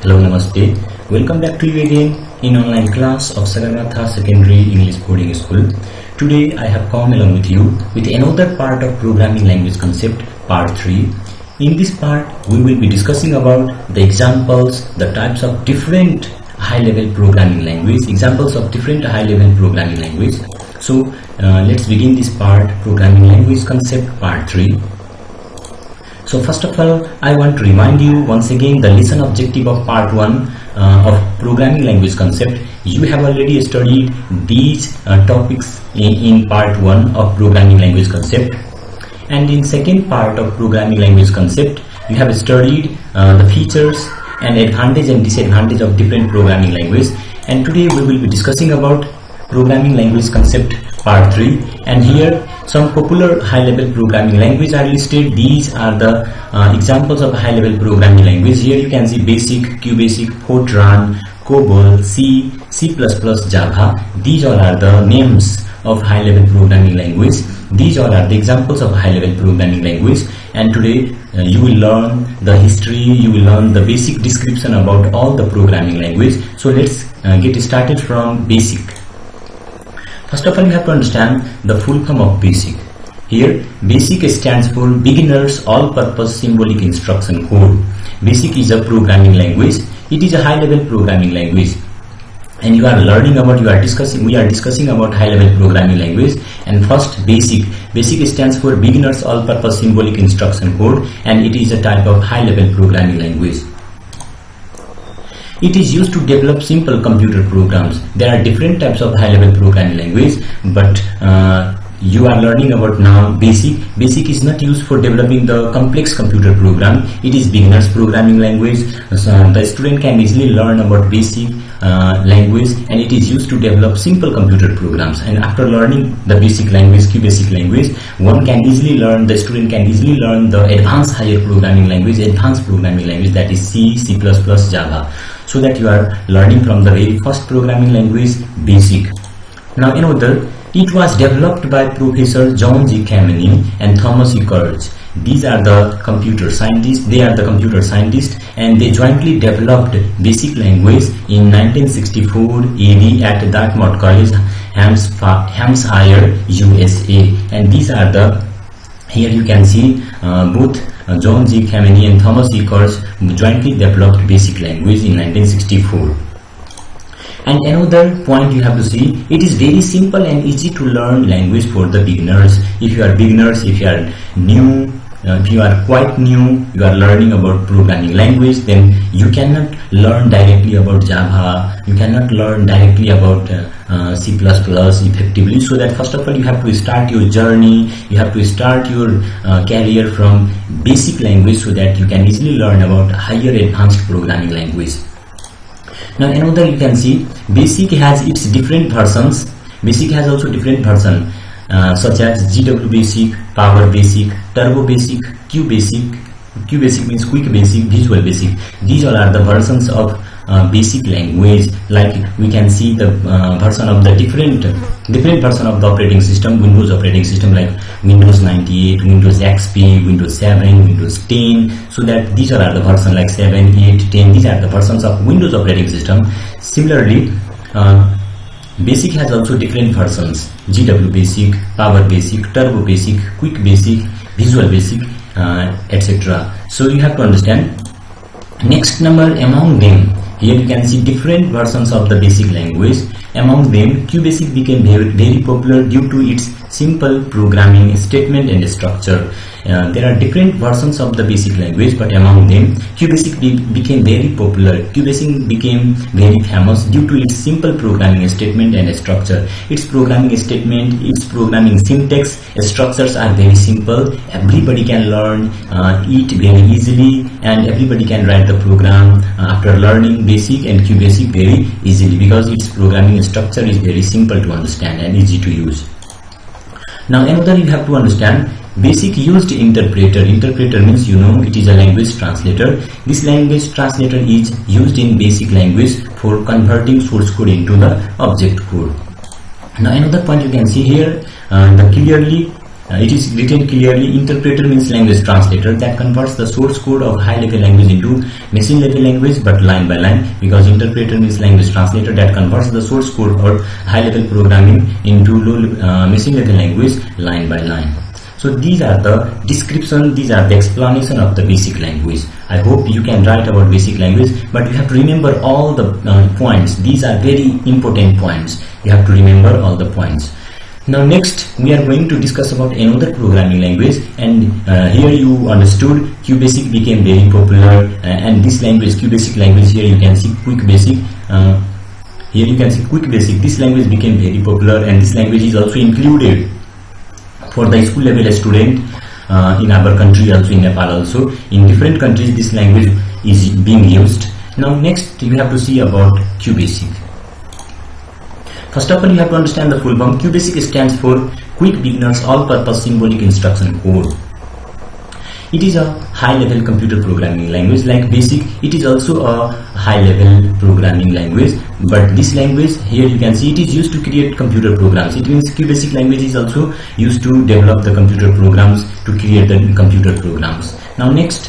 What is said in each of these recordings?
Hello, Namaste. Welcome back to you again in online class of Sagarmatha Secondary English Boarding School. Today I have come along with you with another part of programming language concept, part 3. In this part, we will be discussing about the examples, the types of different high-level programming language, examples of different high-level programming language. So let's begin this part, programming language concept, part 3. So first of all, I want to remind you once again the lesson objective of part 1 of programming language concept. You have already studied these topics in part 1 of programming language concept, and in second part of programming language concept you have studied the features and advantage and disadvantage of different programming language. And today we will be discussing about programming language concept part 3, and here some popular high-level programming language are listed. These are the examples of high-level programming language. Here you can see BASIC, QBasic, Fortran, COBOL, C, C++, Java. These all are the names of high-level programming language. These all are the examples of high-level programming language, and today you will learn the history, you will learn the basic description about all the programming language. So let's get started from BASIC. First of all, you have to understand the full form of BASIC. Here, BASIC stands for Beginner's All-Purpose Symbolic Instruction Code. BASIC is a programming language. It is a high-level programming language, and we are discussing about high-level programming language. And first, BASIC. BASIC stands for Beginner's All-Purpose Symbolic Instruction Code, and it is a type of high-level programming language. It is used to develop simple computer programs. There are different types of high-level programming language, but you are learning about now BASIC. BASIC is not used for developing the complex computer program. It is beginner's programming language. So the student can easily learn about BASIC language, and it is used to develop simple computer programs. And after learning the basic language, QBasic language, the student can easily learn the advanced higher programming language, that is C, C++, Java. So that you are learning from the very first programming language, BASIC. Now another, it was developed by Professor John G. Kameny and Thomas E. Kurtz. These are the computer scientists. They are the computer scientists, and they jointly developed BASIC language in 1964 AD at Dartmouth College, Hampshire, USA. And these are the, here you can see both John G. Kameny and Thomas E. Kurtz jointly developed BASIC language in 1964. And another point you have to see, it is very simple and easy to learn language for the beginners. If you are beginners, if you are new, if you are quite new, you are learning about programming language, then you cannot learn directly about Java, you cannot learn directly about C++ effectively. So that first of all, you have to start your journey, you have to start your career from basic language, so that you can easily learn about higher advanced programming language. Now another, you can see BASIC has its different versions. BASIC has also different versions such as GW Basic, Power Basic, Turbo Basic, QBasic. QBasic means Quick Basic, Visual Basic. These all are the versions of basic language. Like we can see the version of the different version of the operating system, Windows operating system, like Windows 98, Windows XP, Windows 7, Windows 10. So that these are the versions like 7, 8, 10. These are the versions of Windows operating system. Similarly, BASIC has also different versions: GW Basic, Power Basic, Turbo Basic, Quick Basic, Visual Basic, etc. So you have to understand. Next number, among them, here you can see different versions of the basic language. Among them, QBasic became very popular due to its simple programming statement and structure. There are different versions of the basic language, but among them, QBasic became very popular. QBasic became very famous due to its simple programming statement and structure. Its programming statement, its programming syntax, structures are very simple. Everybody can learn it very easily, and everybody can write the program after learning BASIC and QBasic very easily, because its programming structure is very simple to understand and easy to use. Now another, you have to understand, BASIC used interpreter. Interpreter means, you know, it is a language translator. This language translator is used in BASIC language for converting source code into the object code. Now another point you can see here, clearly It is written clearly. Interpreter means language translator that converts the source code of high-level language into machine-level language, but line by line, because interpreter means language translator that converts the source code or high-level programming into machine-level language line by line. So these are the description, these are the explanation of the basic language. I hope you can write about basic language, but you have to remember all the points. These are very important points. You have to remember all the points. Now next we are going to discuss about another programming language, and here you understood QBasic became very popular, and this language, QBasic language, here you can see QuickBasic. Here you can see QuickBasic. This language became very popular, and this language is also included for the school level student in our country, also in Nepal, also in different countries this language is being used. Now next you have to see about QBasic. First of all, you have to understand the full form. QBasic stands for Quick Beginners All-Purpose Symbolic Instruction Code. It is a high-level computer programming language. Like BASIC, it is also a high-level programming language. But this language, here you can see, it is used to create computer programs. It means QBasic language is also used to develop the computer programs, to create the computer programs. Now next,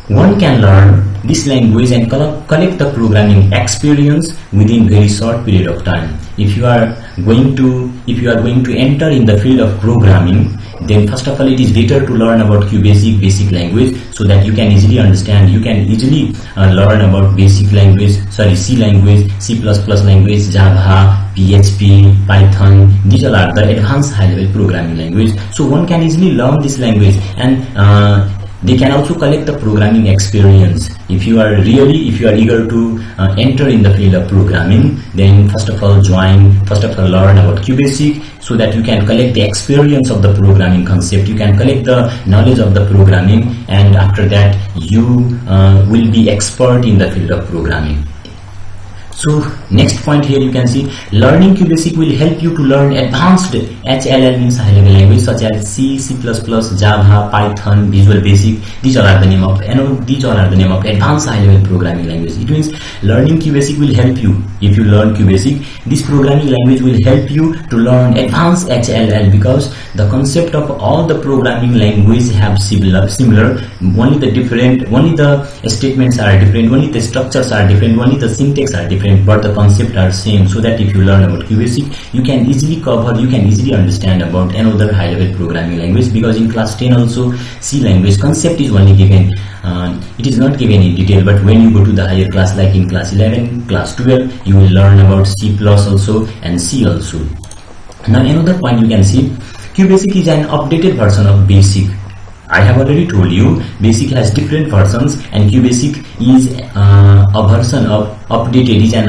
one can learn this language and collect the programming experience within very short period of time. If you are going to enter in the field of programming, then first of all it is better to learn about QBasic basic language, so that you can easily understand, you can easily learn about basic language, C language, C++ language, Java, PHP, Python. These all are the advanced high level programming language. So one can easily learn this language, and they can also collect the programming experience. If you are eager to enter in the field of programming, then first of all learn about QBasic, so that you can collect the experience of the programming concept, you can collect the knowledge of the programming, and after that you will be expert in the field of programming. So next point, here you can see learning QBasic will help you to learn advanced HLL means high level language such as C, C++, Java, Python, Visual Basic. These all are the name of advanced high level programming language. It means learning QBasic will help you. If you learn QBasic, this programming language will help you to learn advanced HLL, because the concept of all the programming language have similar. Only the statements are different, only the structures are different, only the syntax are different, but the concept are same. So that if you learn about QBasic, you can easily understand about another high level programming language, because in class 10 also C language concept is only given. It is not given in detail, but when you go to the higher class, like in class 11, class 12, you will learn about C+ also and C also. Now another point you can see, QBasic is an updated version of BASIC. I have already told you BASIC has different versions, and QBasic is an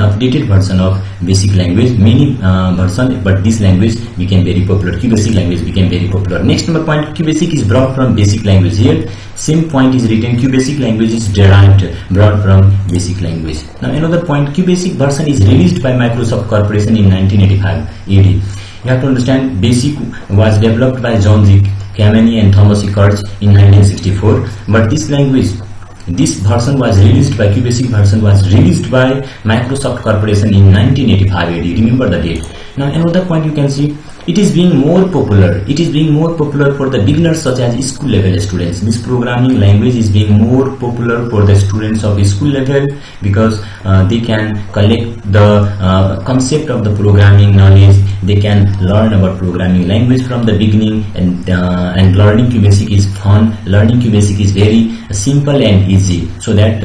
updated version of basic language. Many versions, but this language became very popular. QBasic language became very popular. Next number point, QBasic is brought from basic language. Here same point is written, QBasic language is brought from basic language. Now another point, QBasic version is released by Microsoft Corporation in 1985 AD. You have to understand, BASIC was developed by John G. Kameny and Thomas E. Kurtz in 1964, but this version was released by QBasic version was released by Microsoft Corporation in 1985 AD. Remember the date. Now another point you can see, it is being more popular. It is being more popular for the beginners such as school level students. This programming language is being more popular for the students of school level, because they can collect the concept of the programming knowledge. They can learn about programming language from the beginning, and learning QBasic is fun. Learning QBasic is very simple and easy, so that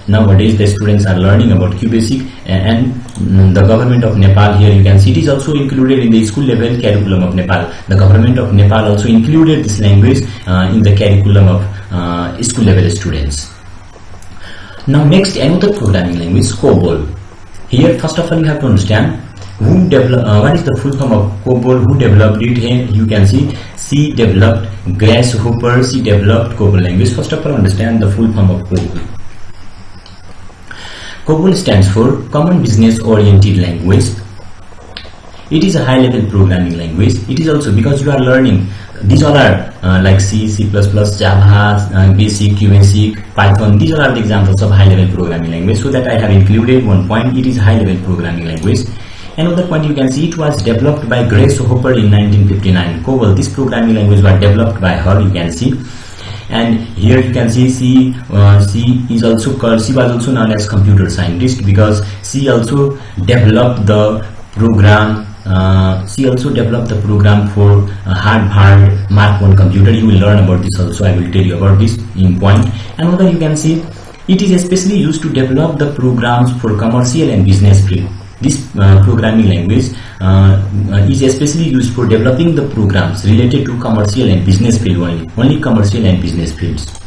nowadays the students are learning about QBasic, and the government of Nepal, here you can see, it is also included in the school level curriculum of Nepal. The government of Nepal also included this language in the curriculum of school level students. Now next, another programming language, COBOL. Here first of all you have to understand what is the full form of COBOL, who developed it. Here you can see C developed Grasshopper, C developed COBOL language. First of all understand the full form of COBOL. COBOL stands for Common Business Oriented Language. It is a high level programming language. It is also, because you are learning, these all are like C, C++, Java, BASIC, QBasic, Python. These all are the examples of high level programming language. So that I have included one point, it is high level programming language. Another point you can see, it was developed by Grace Hopper in 1959. COBOL, this programming language was developed by her, you can see. And here you can see C is also called, she was also known as computer scientist because she also developed the program. She also developed the program for Harvard Mark I computer. You will learn about this also. I will tell you about this in point. Another you can see, it is especially used to develop the programs for commercial and business field. This programming language is especially used for developing the programs related to commercial and business field only commercial and business fields.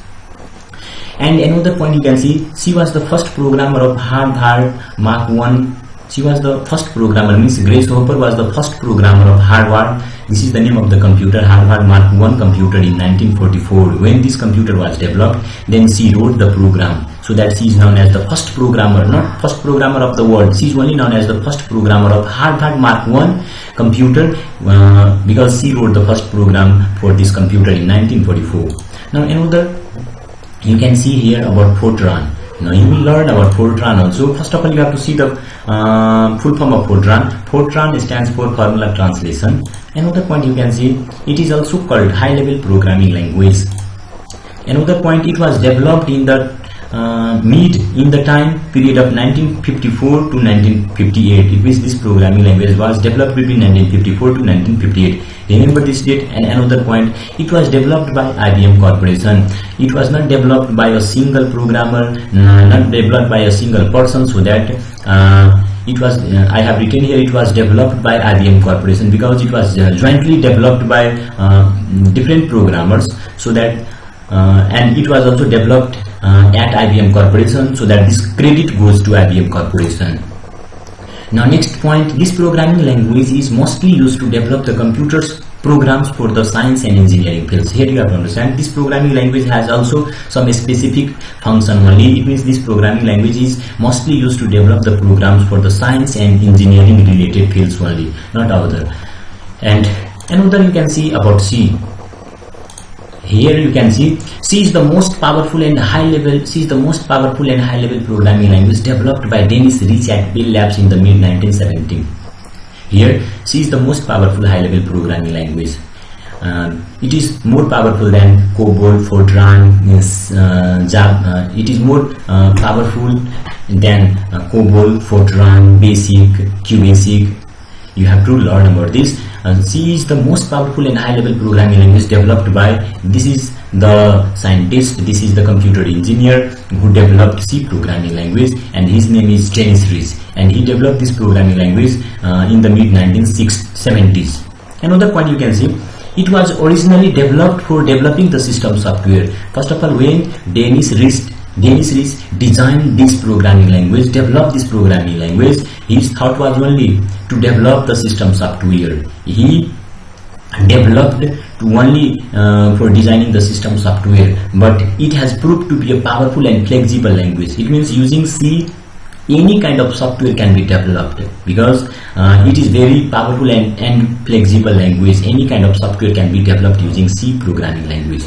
And another point you can see, she was the first programmer of Harvard Mark I. She was the first programmer, means Grace Hopper was the first programmer of Harvard. This is the name of the computer, Harvard Mark I computer in 1944. When this computer was developed, then she wrote the program. So that she is known as the first programmer, not first programmer of the world. She is only known as the first programmer of Harvard Mark I computer because she wrote the first program for this computer in 1944. Now another you can see here about Fortran. Now you will learn about Fortran also. First of all, you have to see the full form of Fortran. Fortran stands for formula translation. Another point you can see, it is also called high level programming language. Another point, it was developed in the in the time period of 1954 to 1958. It means this programming language was developed between 1954 to 1958. Remember this date. And another point, it was developed by IBM Corporation. It was not developed by a single programmer, not developed by a single person, so that it was I have written here, it was developed by IBM Corporation because it was jointly developed by different programmers, so that and it was also developed at IBM Corporation, so that this credit goes to IBM Corporation. Now next point, this programming language is mostly used to develop the computers programs for the science and engineering fields. Here you have to understand, this programming language has also some specific function only. It means this programming language is mostly used to develop the programs for the science and engineering related fields only, not other. And another you can see about C. Here you can see, C is the most powerful and high level. C is the most powerful and high level programming language developed by Dennis Rich at Bell Labs in the mid 1970s. Here, C is the most powerful high level programming language. It is more powerful than COBOL, Fortran, Java. It is more powerful than COBOL, Fortran, BASIC, QBasic. You have to learn about this. C is the most powerful and high level programming language developed by, this is the scientist, this is the computer engineer who developed C programming language, and his name is Dennis Rich, and he developed this programming language in the mid 1970s. Another point you can see, it was originally developed for developing the system software. First of all, when Dennis Rich designed this programming language, developed this programming language, his thought was only to develop the system software. He developed only for designing the system software, but it has proved to be a powerful and flexible language. It means using C, any kind of software can be developed because it is very powerful and flexible language. Any kind of software can be developed using C programming language.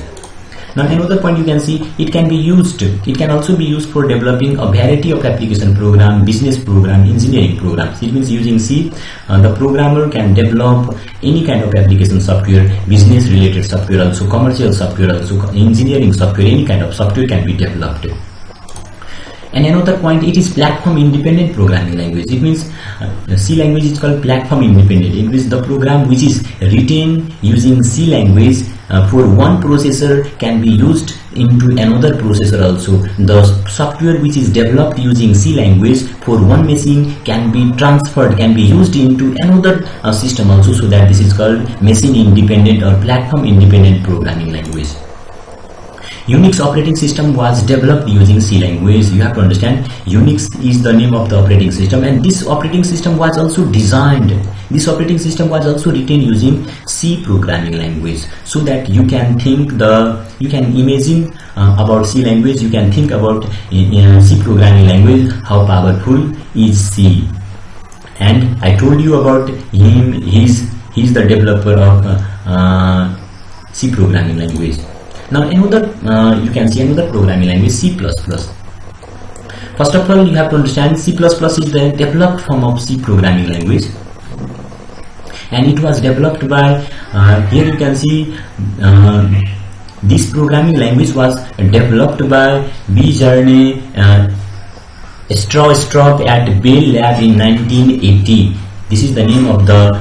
Now another point you can see, it can also be used for developing a variety of application program, business program, engineering programs. It means using C, the programmer can develop any kind of application software, business related software also, commercial software also, engineering software, any kind of software can be developed. And another point, it is platform independent programming language. It means C language is called platform independent. It means the program which is written using C language for one processor can be used into another processor also. The software which is developed using C language for one machine can be transferred, can be used into another system also, so that this is called machine independent or platform independent programming language. Unix operating system was developed using C language. You have to understand, Unix is the name of the operating system, and this operating system was also designed. This operating system was also written using C programming language, so that you can imagine about C language. You can think about C programming language, how powerful is C. And I told you about him. He's the developer of C programming language. Now another you can see another programming language, C++. First of all, you have to understand C++ is the developed form of C programming language, and it was developed by here you can see this programming language was developed by Bjarne Stroustrup at Bell Lab in 1980. This is the name of the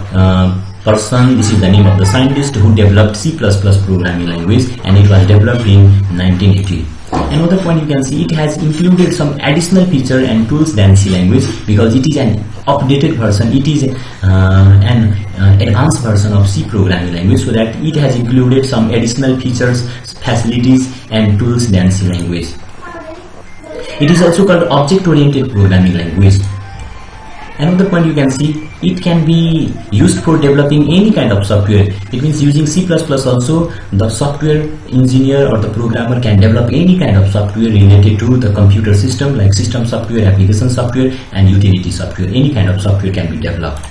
person, this is the name of the scientist who developed C++ programming language, and it was developed in 1980. Another point you can see, it has included some additional feature and tools than C language, because it is an updated version, it is an advanced version of C programming language, so that it has included some additional features, facilities and tools than C language. It is also called object-oriented programming language. Another point you can see, it can be used for developing any kind of software. It means using C++ also, the software engineer or the programmer can develop any kind of software related to the computer system, like system software, application software and utility software. Any kind of software can be developed.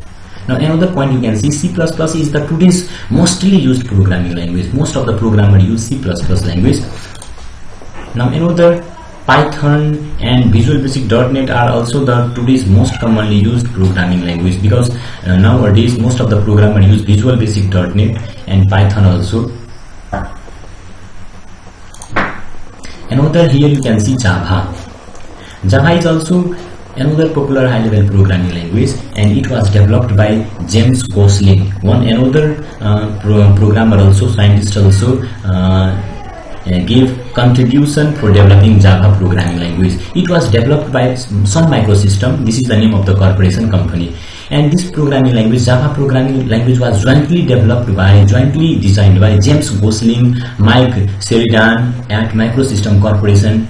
Now another point you can see, C++ is the today's mostly used programming language. Most of the programmers use C++ language. Now another, Python and Visual Basic .NET are also the today's most commonly used programming language, because nowadays most of the programmers use Visual Basic .NET and Python also. Another, here you can see Java. Java is also another popular high-level programming language, and it was developed by James Gosling, one another programmer also, scientist also, gave contribution for developing Java programming language. It was developed by Sun Microsystems. This is the name of the corporation company, and this programming language, Java programming language, was jointly designed by James Gosling, Mike Sheridan at Microsystems Corporation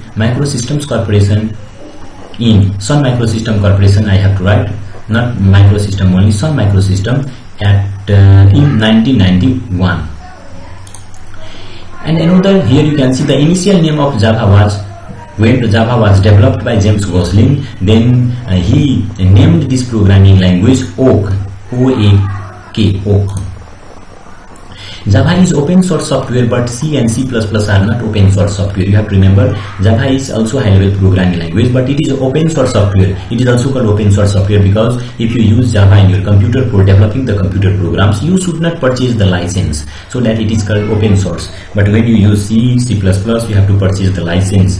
in Sun Microsystems Corporation. I have to write, not Microsystems only, Sun Microsystems at in 1991. And another, here you can see the initial name of Java was, when Java was developed by James Gosling, then he named this programming language Oak, O-A-K, Oak. Java is open source software, but C and C++ are not open source software. You have to remember, Java is also high level programming language, but it is open source software. It is also called open source software because if you use Java in your computer for developing the computer programs, you should not purchase the license, so that it is called open source. But when you use C, C++, you have to purchase the license.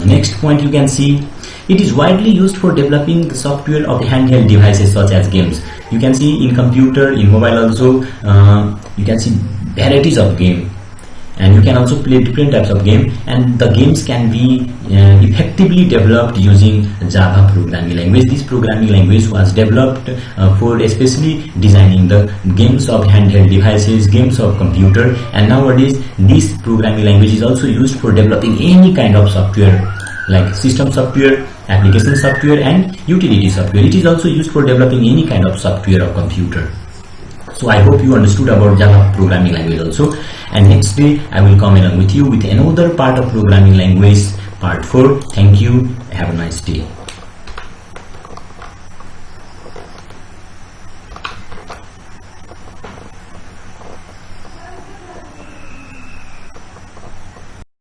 Next point you can see, it is widely used for developing the software of handheld devices such as games. You can see in computer, in mobile also, you can see varieties of game, and you can also play different types of game, and the games can be effectively developed using Java programming language. This programming language was developed for especially designing the games of handheld devices, games of computer, and nowadays this programming language is also used for developing any kind of software like system software, application software and utility software. It is also used for developing any kind of software or computer. So I hope you understood about Java programming language also, and next day I will come along with you with another part of programming language, part 4. Thank you. Have a nice day.